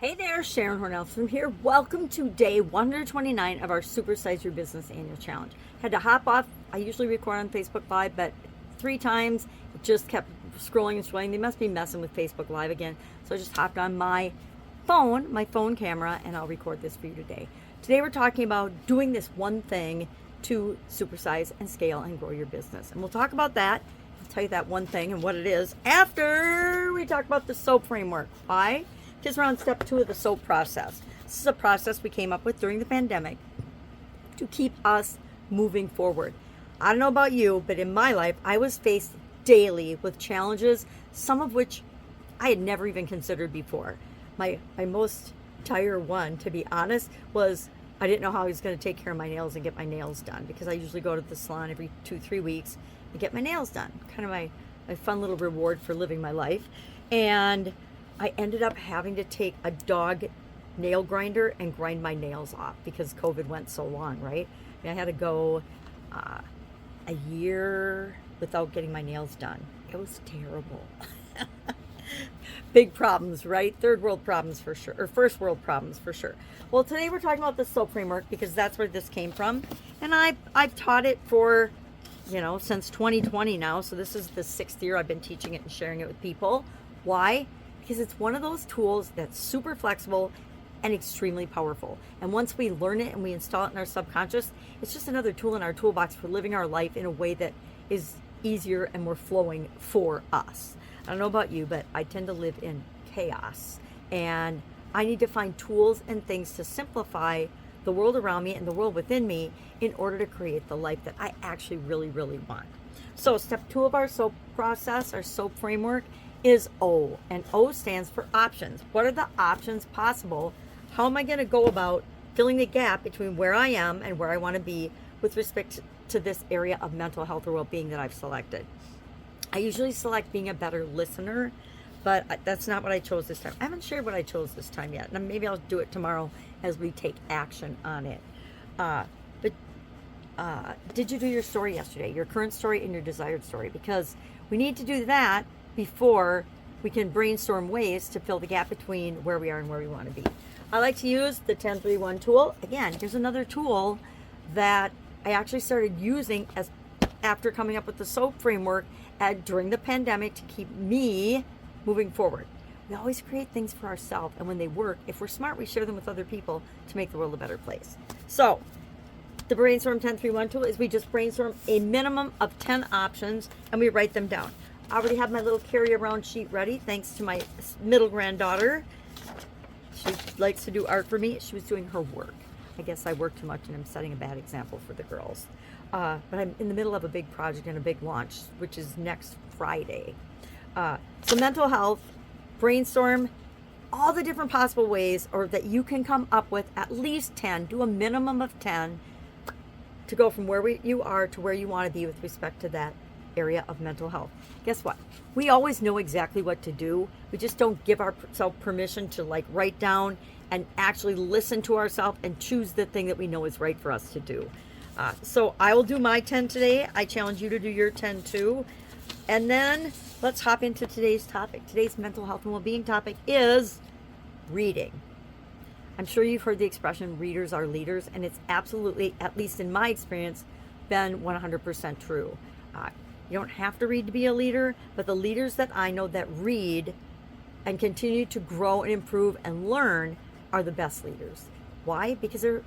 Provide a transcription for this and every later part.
Hey there, Sharon Horne-Ellstrom here. Welcome to day 129 of our Supersize Your Business Annual Challenge. Had to hop off. I usually record on Facebook Live, but 3 times it just kept scrolling and scrolling. They must be messing with Facebook Live again. So I just hopped on my phone camera, and I'll record this for you today. Today we're talking about doing this one thing to supersize and scale and grow your business. And we'll talk about that. I'll tell you that one thing and what it is after we talk about the SOAP framework. Why? Because we're on step 2 of the SOAP process. This is a process we came up with during the pandemic to keep us moving forward. I don't know about you, but in my life, I was faced daily with challenges, some of which I had never even considered before. My most dire one, to be honest, was I didn't know how I was going to take care of my nails and get my nails done, because I usually go to the salon every 2-3 weeks and get my nails done. Kind of my fun little reward for living my life. And I ended up having to take a dog nail grinder and grind my nails off because COVID went so long, right? I had to go a year without getting my nails done. It was terrible. Big problems, right? Third world problems for sure, or first world problems for sure. Well, today we're talking about the SOAP framework because that's where this came from. And I've taught it for, since 2020 now. So this is the 6th year I've been teaching it and sharing it with people. Why? Because it's one of those tools that's super flexible and extremely powerful. And once we learn it and we install it in our subconscious, it's just another tool in our toolbox for living our life in a way that is easier and more flowing for us. I don't know about you, but I tend to live in chaos. And I need to find tools and things to simplify the world around me and the world within me in order to create the life that I actually really, really want. So step 2 of our SOAP process, our SOAP framework, is O, and O stands for options. What are the options possible? How am I going to go about filling the gap between where I am and where I want to be with respect to this area of mental health or well-being that I've selected? I usually select being a better listener, but that's not what I chose this time. I haven't shared what I chose this time yet, and maybe I'll do it tomorrow as we take action on it. Did you do your story yesterday, your current story and your desired story? Because we need to do that before we can brainstorm ways to fill the gap between where we are and where we want to be. I like to use the 10-3-1 tool. Again, here's another tool that I actually started using after coming up with the SOAP framework during the pandemic to keep me moving forward. We always create things for ourselves, and when they work, if we're smart, we share them with other people to make the world a better place. So the brainstorm 10-3-1 tool is we just brainstorm a minimum of 10 options and we write them down. I already have my little carry around sheet ready thanks to my middle granddaughter. She likes to do art for me. She was doing her work. I guess I work too much and I'm setting a bad example for the girls. But I'm in the middle of a big project and a big launch, which is next Friday. So mental health, brainstorm all the different possible ways or that you can come up with at least 10, do a minimum of 10 to go from where you are to where you want to be with respect to that area of mental health. Guess what? We always know exactly what to do. We just don't give ourselves permission to write down and actually listen to ourselves and choose the thing that we know is right for us to do. So I will do my 10 today. I challenge you to do your 10 too. And then let's hop into today's topic. Today's mental health and well-being topic is reading. I'm sure you've heard the expression readers are leaders, and it's absolutely, at least in my experience, been 100% true. You don't have to read to be a leader, but the leaders that I know that read and continue to grow and improve and learn are the best leaders. Why? Because they're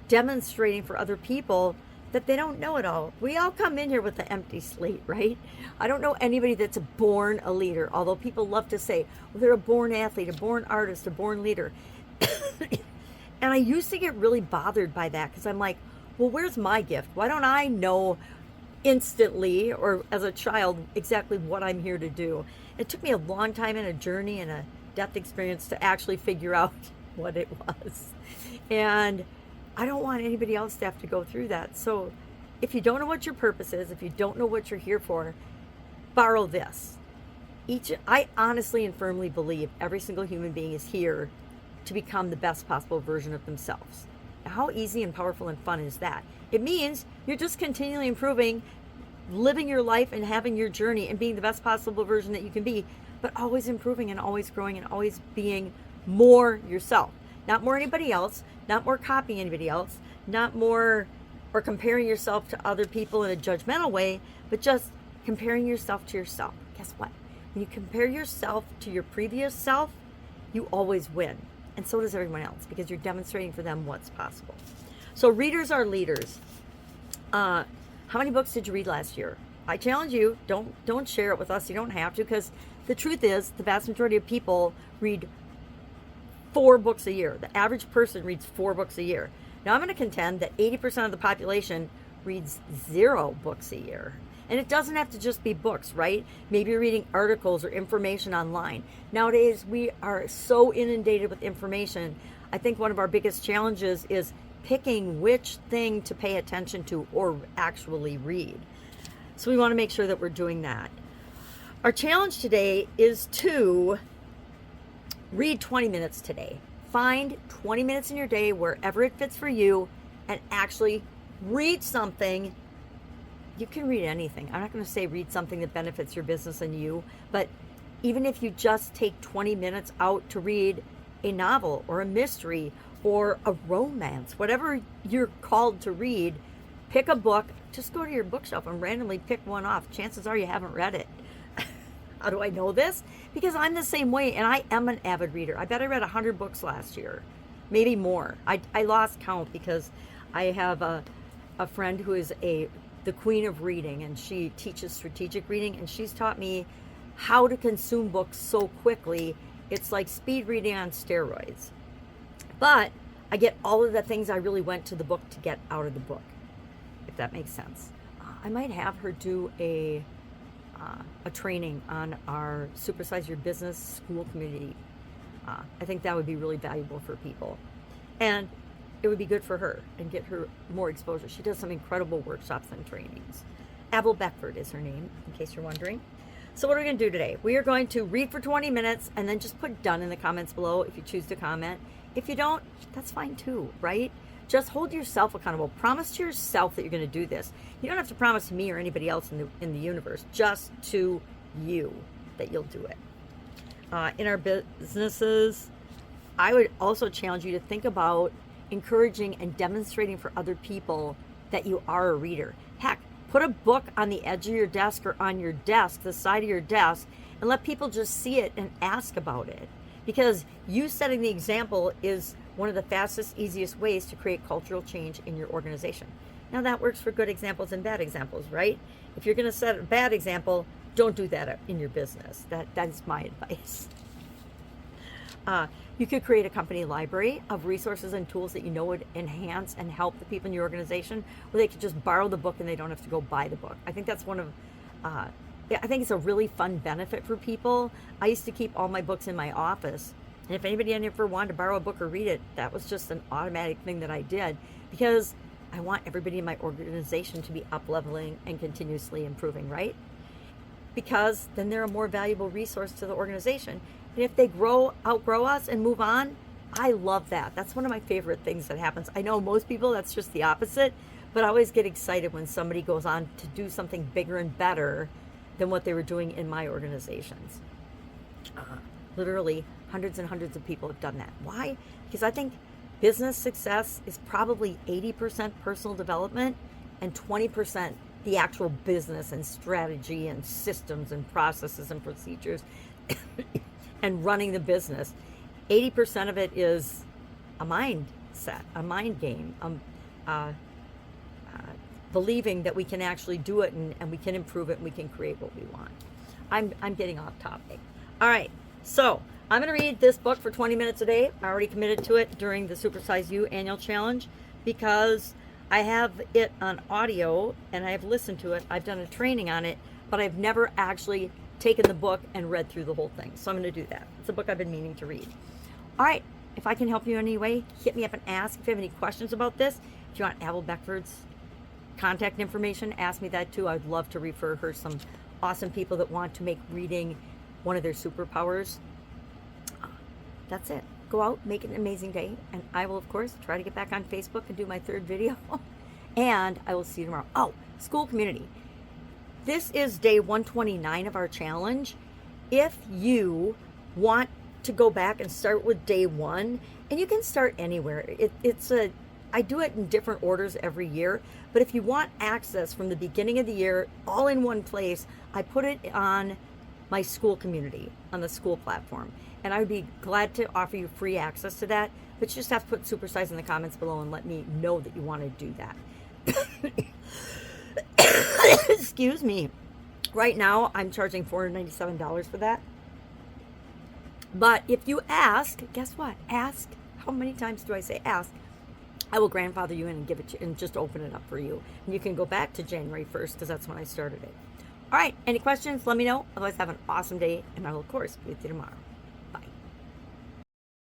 demonstrating for other people that they don't know it all. We all come in here with an empty slate, right? I don't know anybody that's born a leader, although people love to say, well, they're a born athlete, a born artist, a born leader. And I used to get really bothered by that because I'm like, well, where's my gift? Why don't I know instantly or as a child exactly what I'm here to do? It took me a long time and a journey and a death experience to actually figure out what it was. And I don't want anybody else to have to go through that. So if you don't know what your purpose is, if you don't know what you're here for, borrow this. I honestly and firmly believe every single human being is here to become the best possible version of themselves. Now, how easy and powerful and fun is that? It means you're just continually improving, living your life and having your journey and being the best possible version that you can be, but always improving and always growing and always being more yourself. Not more anybody else, not more copying anybody else, not more or comparing yourself to other people in a judgmental way, but just comparing yourself to yourself. Guess what? When you compare yourself to your previous self, you always win. And so does everyone else, because you're demonstrating for them what's possible. So readers are leaders. How many books did you read last year? I challenge you, don't share it with us. You don't have to, because the truth is the vast majority of people read 4 books a year. The average person reads 4 books a year. Now I'm going to contend that 80% of the population reads 0 books a year. And it doesn't have to just be books, right? Maybe you're reading articles or information online. Nowadays, we are so inundated with information. I think one of our biggest challenges is picking which thing to pay attention to or actually read. So we want to make sure that we're doing that. Our challenge today is to read 20 minutes today. Find 20 minutes in your day, wherever it fits for you, and actually read something. You can read anything. I'm not going to say read something that benefits your business and you, but even if you just take 20 minutes out to read a novel or a mystery or a romance, whatever you're called to read, pick a book. Just go to your bookshelf and randomly pick one off. Chances are you haven't read it. How do I know this? Because I'm the same way, and I am an avid reader. I bet I read 100 books last year, maybe more. I lost count because I have a friend who is the queen of reading, and she teaches strategic reading, and she's taught me how to consume books so quickly. It's like speed reading on steroids. But I get all of the things I really went to the book to get out of the book, if that makes sense. I might have her do a training on our Supersize Your Business school community. I think that would be really valuable for people. And it would be good for her and get her more exposure. She does some incredible workshops and trainings. Abel Beckford is her name, in case you're wondering. So what are we going to do today? We are going to read for 20 minutes and then just put done in the comments below if you choose to comment. If you don't, that's fine too, right? Just hold yourself accountable. Promise to yourself that you're going to do this. You don't have to promise to me or anybody else in the universe, just to you that you'll do it. In our businesses, I would also challenge you to think about encouraging and demonstrating for other people that you are a reader. Heck, put a book on the edge of your desk or on your desk, the side of your desk, and let people just see it and ask about it. Because you setting the example is one of the fastest, easiest ways to create cultural change in your organization. Now that works for good examples and bad examples, right? If you're going to set a bad example, don't do that in your business. That's my advice. You could create a company library of resources and tools that you know would enhance and help the people in your organization, where they could just borrow the book and they don't have to go buy the book. I think that's I think it's a really fun benefit for people. I used to keep all my books in my office, and if anybody ever wanted to borrow a book or read it, that was just an automatic thing that I did, because I want everybody in my organization to be up-leveling and continuously improving, right? Because then they're a more valuable resource to the organization. And if they outgrow us and move on, I love that. That's one of my favorite things that happens. I know most people, that's just the opposite, but I always get excited when somebody goes on to do something bigger and better than what they were doing in my organizations. Literally hundreds and hundreds of people have done that. Why? Because I think business success is probably 80% personal development and 20% the actual business and strategy and systems and processes and procedures and running the business. 80% of it is a mindset, a mind game, believing that we can actually do it and we can improve it and we can create what we want. I'm getting off topic. All right, so I'm going to read this book for 20 minutes a day. I already committed to it during the Supersize You annual challenge because I have it on audio and I have listened to it. I've done a training on it, but I've never actually taken the book and read through the whole thing. So I'm going to do that. It's a book I've been meaning to read. All right, if I can help you in any way, hit me up and ask. If you have any questions about this, if you want Abel Beckford's contact information, ask me that too. I'd love to refer her some awesome people that want to make reading one of their superpowers. That's it. Go out, make it an amazing day, and I will, of course, try to get back on Facebook and do my 3rd video, and I will see you tomorrow. Oh, school community. This is day 129 of our challenge. If you want to go back and start with day one, and you can start anywhere. I do it in different orders every year, but if you want access from the beginning of the year all in one place, I put it on my school community, on the school platform, and I would be glad to offer you free access to that, but you just have to put Supersize in the comments below and let me know that you want to do that. Excuse me. Right now, I'm charging $497 for that. But if you ask, guess what? Ask. How many times do I say ask? I will grandfather you in and give it to you and just open it up for you. And you can go back to January 1st because that's when I started it. All right. Any questions? Let me know. Otherwise, have an awesome day. And I will, of course, be with you tomorrow.